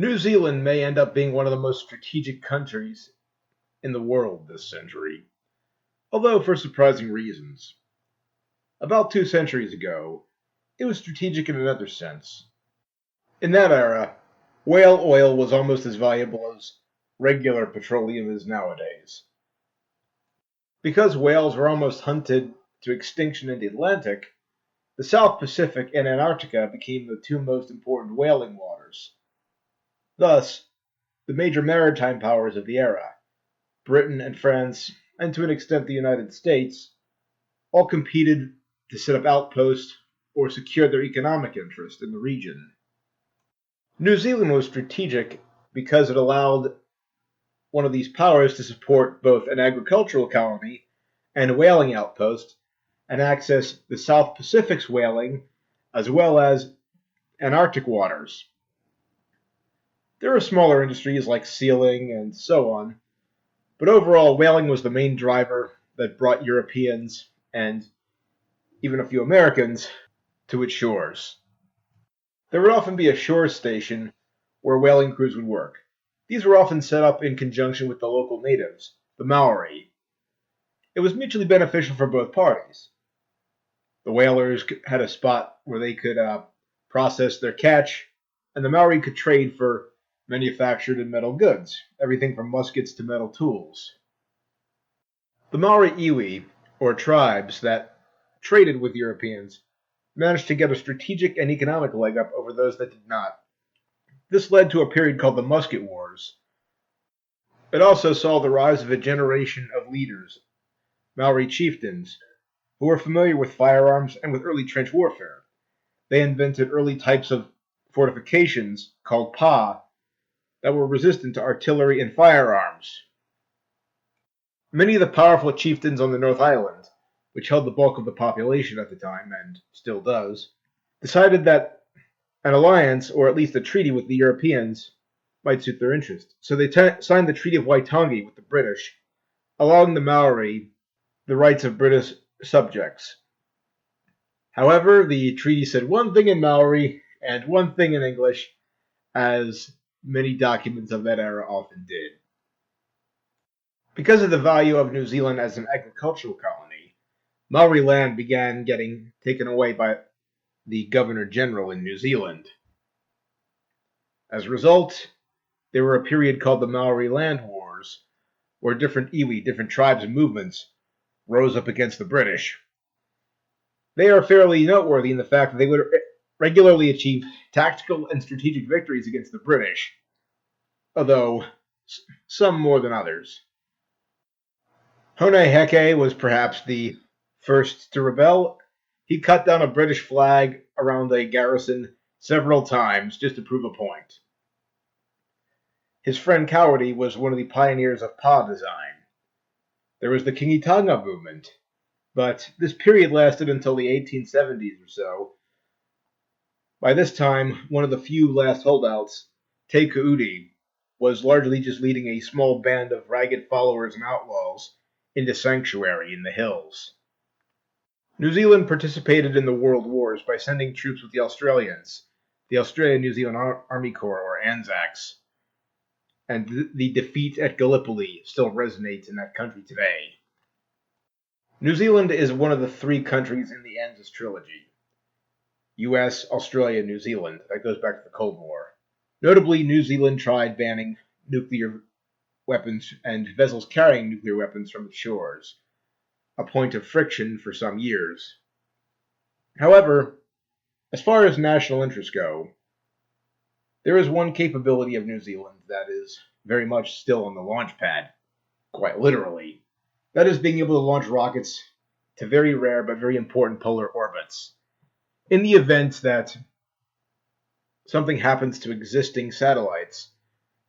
New Zealand may end up being one of the most strategic countries in the world this century, although for surprising reasons. About 2 centuries ago, it was strategic in another sense. In that era, whale oil was almost as valuable as regular petroleum is nowadays. Because whales were almost hunted to extinction in the Atlantic, the South Pacific and Antarctica became the two most important whaling waters. Thus, the major maritime powers of the era, Britain and France, and to an extent the United States, all competed to set up outposts or secure their economic interest in the region. New Zealand was strategic because it allowed one of these powers to support both an agricultural colony and a whaling outpost and access the South Pacific's whaling as well as Antarctic waters. There are smaller industries like sealing and so on, but overall, whaling was the main driver that brought Europeans and even a few Americans to its shores. There would often be a shore station where whaling crews would work. These were often set up in conjunction with the local natives, the Maori. It was mutually beneficial for both parties. The whalers had a spot where they could process their catch, and the Maori could trade for manufactured and metal goods, everything from muskets to metal tools. The Maori iwi, or tribes that traded with Europeans, managed to get a strategic and economic leg up over those that did not. This led to a period called the Musket Wars. It also saw the rise of a generation of leaders, Maori chieftains, who were familiar with firearms and with early trench warfare. They invented early types of fortifications called pa that were resistant to artillery and firearms. Many of the powerful chieftains on the North Island, which held the bulk of the population at the time and still does, decided that an alliance, or at least a treaty with the Europeans, might suit their interest. So they signed the Treaty of Waitangi with the British, allowing the Maori the rights of British subjects. However, the treaty said one thing in Maori and one thing in English, as many documents of that era often did. Because of the value of New Zealand as an agricultural colony, Maori land began getting taken away by the Governor General in New Zealand. As a result, there were a period called the Maori Land Wars, where different iwi, different tribes and movements, rose up against the British. They are fairly noteworthy in the fact that they would regularly achieve tactical and strategic victories against the British, although some more than others. Hone Heke was perhaps the first to rebel. He cut down a British flag around a garrison several times just to prove a point. His friend Cowardy was one of the pioneers of PA design. There was the Kingitanga movement, but this period lasted until the 1870s or so. By this time, one of the few last holdouts, Te Ku'uti, was largely just leading a small band of ragged followers and outlaws into sanctuary in the hills. New Zealand participated in the World Wars by sending troops with the Australians, the Australian-New Zealand Army Corps, or ANZACs, and the defeat at Gallipoli still resonates in that country today. New Zealand is one of the three countries in the ANZUS trilogy: US, Australia, New Zealand. That goes back to the Cold War. Notably, New Zealand tried banning nuclear weapons and vessels carrying nuclear weapons from its shores, a point of friction for some years. However, as far as national interests go, there is one capability of New Zealand that is very much still on the launch pad, quite literally. That is being able to launch rockets to very rare but very important polar orbits. In the event that something happens to existing satellites,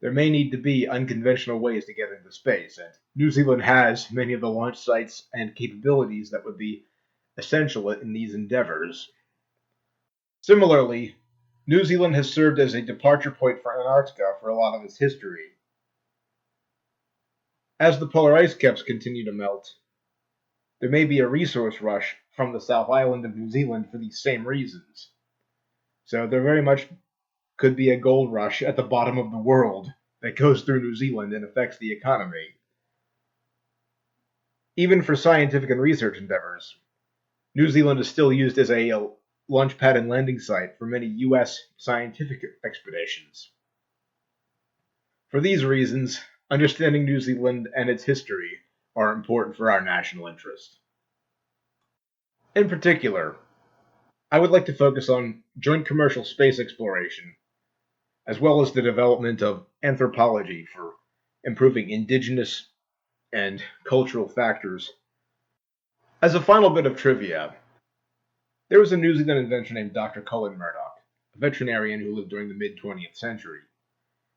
there may need to be unconventional ways to get into space, and New Zealand has many of the launch sites and capabilities that would be essential in these endeavors. Similarly, New Zealand has served as a departure point for Antarctica for a lot of its history. As the polar ice caps continue to melt, there may be a resource rush from the South Island of New Zealand for these same reasons. So they're very much could be a gold rush at the bottom of the world that goes through New Zealand and affects the economy. Even for scientific and research endeavors, New Zealand is still used as a launchpad and landing site for many U.S. scientific expeditions. For these reasons, understanding New Zealand and its history are important for our national interest. In particular, I would like to focus on joint commercial space exploration, as well as the development of anthropology for improving indigenous and cultural factors. As a final bit of trivia, there was a New Zealand inventor named Dr. Cullen Murdoch, a veterinarian who lived during the mid 20th century.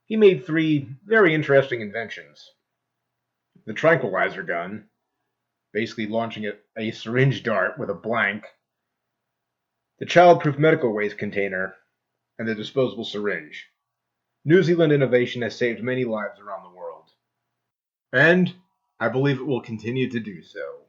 He made three very interesting inventions: the tranquilizer gun, basically launching a syringe dart with a blank, the childproof medical waste container, and the disposable syringe. New Zealand innovation has saved many lives around the world, and I believe it will continue to do so.